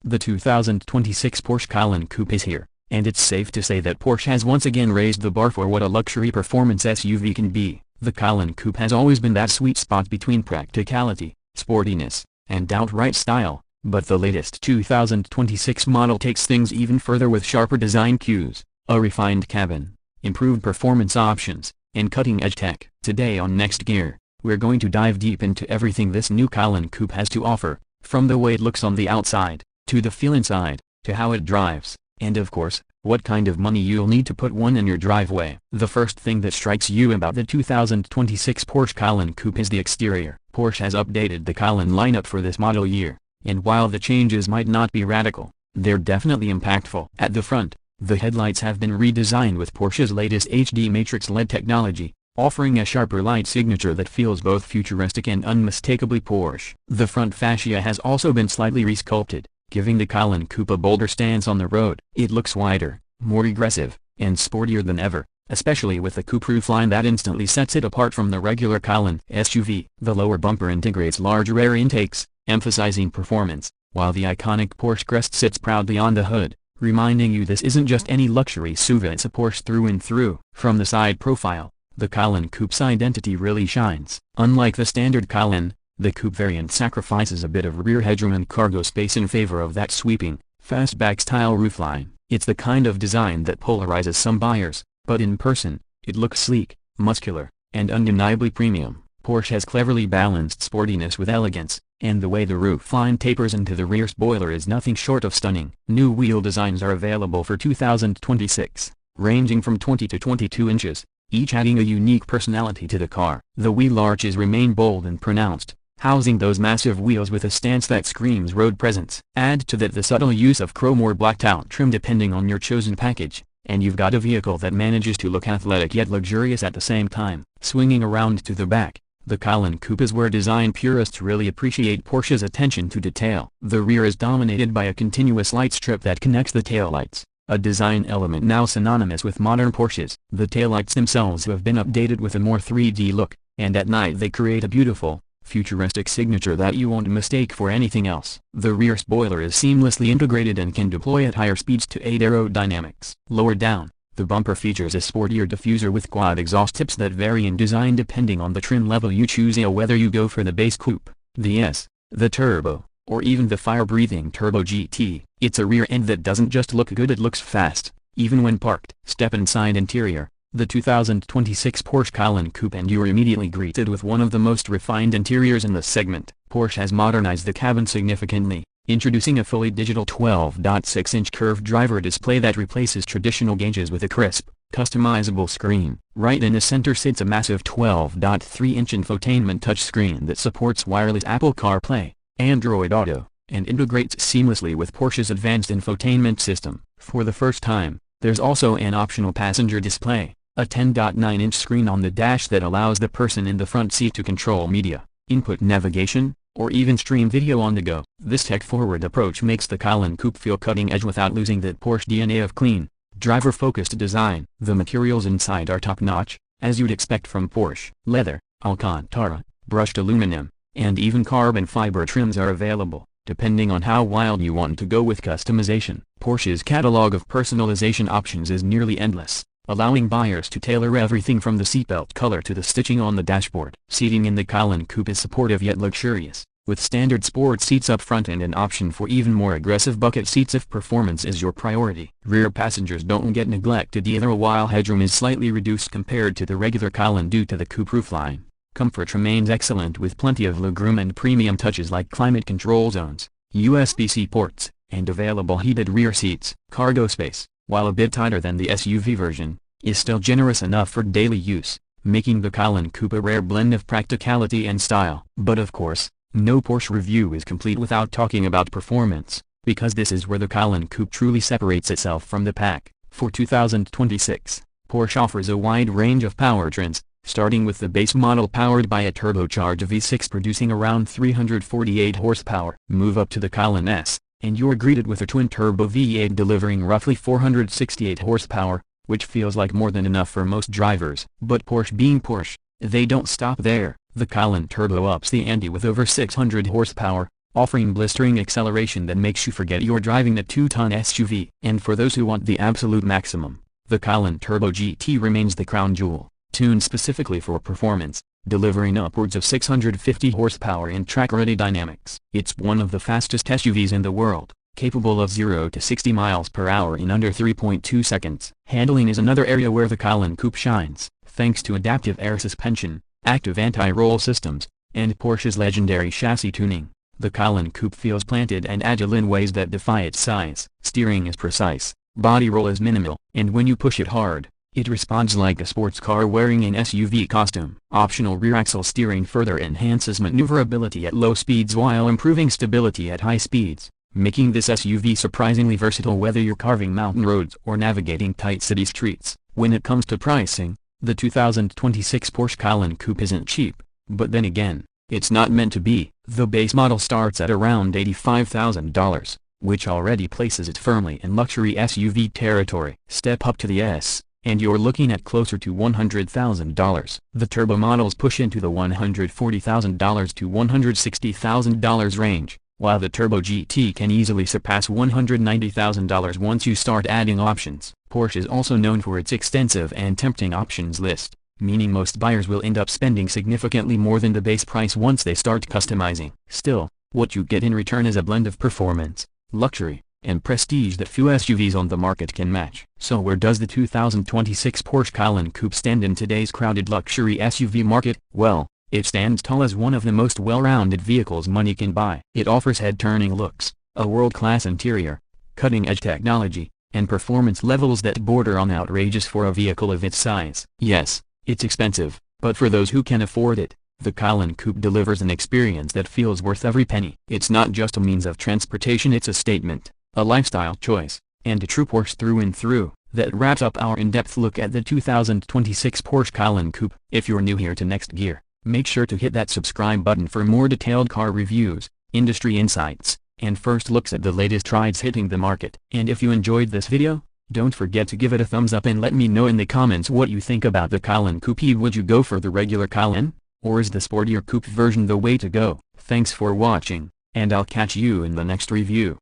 The 2026 Porsche Cayenne Coupe is here, and it's safe to say that Porsche has once again raised the bar for what a luxury performance SUV can be. The Cayenne Coupe has always been that sweet spot between practicality, sportiness, and outright style, but the latest 2026 model takes things even further with sharper design cues, a refined cabin, improved performance options, and cutting-edge tech. Today on Next Gear, we're going to dive deep into everything this new Cayenne Coupe has to offer, from the way it looks on the outside, to the feel inside, to how it drives, and of course, what kind of money you'll need to put one in your driveway. The first thing that strikes you about the 2026 Porsche Cayenne Coupe is the exterior. Porsche has updated the Cayenne lineup for this model year, and while the changes might not be radical, they're definitely impactful. At the front, the headlights have been redesigned with Porsche's latest HD Matrix LED technology, offering a sharper light signature that feels both futuristic and unmistakably Porsche. The front fascia has also been slightly resculpted, giving the Cayenne Coupe a bolder stance on the road. It looks wider, more aggressive, and sportier than ever, especially with the coupe roofline that instantly sets it apart from the regular Cayenne SUV. The lower bumper integrates larger air intakes, emphasizing performance, while the iconic Porsche crest sits proudly on the hood, reminding you this isn't just any luxury SUV, it's a Porsche through and through. From the side profile, the Cayenne Coupe's identity really shines. Unlike the standard Cayenne, the coupe variant sacrifices a bit of rear headroom and cargo space in favor of that sweeping, fastback-style roofline. It's the kind of design that polarizes some buyers, but in person, it looks sleek, muscular, and undeniably premium. Porsche has cleverly balanced sportiness with elegance, and the way the roofline tapers into the rear spoiler is nothing short of stunning. New wheel designs are available for 2026, ranging from 20 to 22 inches, each adding a unique personality to the car. The wheel arches remain bold and pronounced, housing those massive wheels with a stance that screams road presence. Add to that the subtle use of chrome or blacked-out trim depending on your chosen package, and you've got a vehicle that manages to look athletic yet luxurious at the same time. Swinging around to the back, the Cayenne Coupe is where design purists really appreciate Porsche's attention to detail. The rear is dominated by a continuous light strip that connects the taillights, a design element now synonymous with modern Porsches. The taillights themselves have been updated with a more 3D look, and at night they create a beautiful, futuristic signature that you won't mistake for anything else. The rear spoiler is seamlessly integrated and can deploy at higher speeds to aid aerodynamics. Lower down, the bumper features a sportier diffuser with quad exhaust tips that vary in design depending on the trim level you choose, whether you go for the base coupe, the S, the turbo, or even the fire-breathing Turbo GT. It's a rear end that doesn't just look good, it looks fast, even when parked. Step inside interior, the 2026 Porsche Cayenne Coupe, and you're immediately greeted with one of the most refined interiors in the segment. Porsche has modernized the cabin significantly, introducing a fully digital 12.6-inch curved driver display that replaces traditional gauges with a crisp, customizable screen. Right in the center sits a massive 12.3-inch infotainment touchscreen that supports wireless Apple CarPlay, Android Auto, and integrates seamlessly with Porsche's advanced infotainment system. For the first time, there's also an optional passenger display, a 10.9-inch screen on the dash that allows the person in the front seat to control media, input navigation, or even stream video on the go. This tech-forward approach makes the Cayenne Coupe feel cutting-edge without losing that Porsche DNA of clean, driver-focused design. The materials inside are top-notch, as you'd expect from Porsche. Leather, Alcantara, brushed aluminum, and even carbon fiber trims are available, depending on how wild you want to go with customization. Porsche's catalog of personalization options is nearly endless, allowing buyers to tailor everything from the seatbelt color to the stitching on the dashboard. Seating in the Cayenne Coupe is supportive yet luxurious, with standard sport seats up front and an option for even more aggressive bucket seats if performance is your priority. Rear passengers don't get neglected either, while headroom is slightly reduced compared to the regular Cayenne due to the coupe roofline. Comfort remains excellent with plenty of legroom and premium touches like climate control zones, USB-C ports, and available heated rear seats. Cargo space, while a bit tighter than the SUV version, is still generous enough for daily use, making the Cayenne Coupe a rare blend of practicality and style. But of course, no Porsche review is complete without talking about performance, because this is where the Cayenne Coupe truly separates itself from the pack. For 2026, Porsche offers a wide range of powertrains, starting with the base model powered by a turbocharged V6 producing around 348 horsepower. Move up to the Cayenne S, and you're greeted with a twin-turbo V8 delivering roughly 468 horsepower, which feels like more than enough for most drivers. But Porsche being Porsche, they don't stop there. The Cayenne Turbo ups the ante with over 600 horsepower, offering blistering acceleration that makes you forget you're driving a 2-ton SUV. And for those who want the absolute maximum, the Cayenne Turbo GT remains the crown jewel, tuned specifically for performance, delivering upwards of 650 horsepower in track-ready dynamics. It's one of the fastest SUVs in the world, capable of 0 to 60 miles per hour in under 3.2 seconds. Handling is another area where the Cayenne Coupe shines, thanks to adaptive air suspension, active anti-roll systems, and Porsche's legendary chassis tuning. The Cayenne Coupe feels planted and agile in ways that defy its size. Steering is precise, body roll is minimal, and when you push it hard, it responds like a sports car wearing an SUV costume. Optional rear-axle steering further enhances maneuverability at low speeds while improving stability at high speeds, making this SUV surprisingly versatile whether you're carving mountain roads or navigating tight city streets. When it comes to pricing, the 2026 Porsche Cayenne Coupe isn't cheap, but then again, it's not meant to be. The base model starts at around $85,000, which already places it firmly in luxury SUV territory. Step up to the S, and you're looking at closer to $100,000. The turbo models push into the $140,000 to $160,000 range, while the Turbo GT can easily surpass $190,000 once you start adding options. Porsche is also known for its extensive and tempting options list, meaning most buyers will end up spending significantly more than the base price once they start customizing. Still, what you get in return is a blend of performance, luxury, and prestige that few SUVs on the market can match. So where does the 2026 Porsche Cayenne Coupe stand in today's crowded luxury SUV market? Well, it stands tall as one of the most well-rounded vehicles money can buy. It offers head-turning looks, a world-class interior, cutting-edge technology, and performance levels that border on outrageous for a vehicle of its size. Yes, it's expensive, but for those who can afford it, the Cayenne Coupe delivers an experience that feels worth every penny. It's not just a means of transportation, it's a statement, a lifestyle choice, and a true Porsche through and through. That wraps up our in-depth look at the 2026 Porsche Cayenne Coupe. If you're new here to Next Gear, make sure to hit that subscribe button for more detailed car reviews, industry insights, and first looks at the latest rides hitting the market. And if you enjoyed this video, don't forget to give it a thumbs up and let me know in the comments what you think about the Cayenne Coupe. Would you go for the regular Cayenne, or is the sportier coupe version the way to go? Thanks for watching, and I'll catch you in the next review.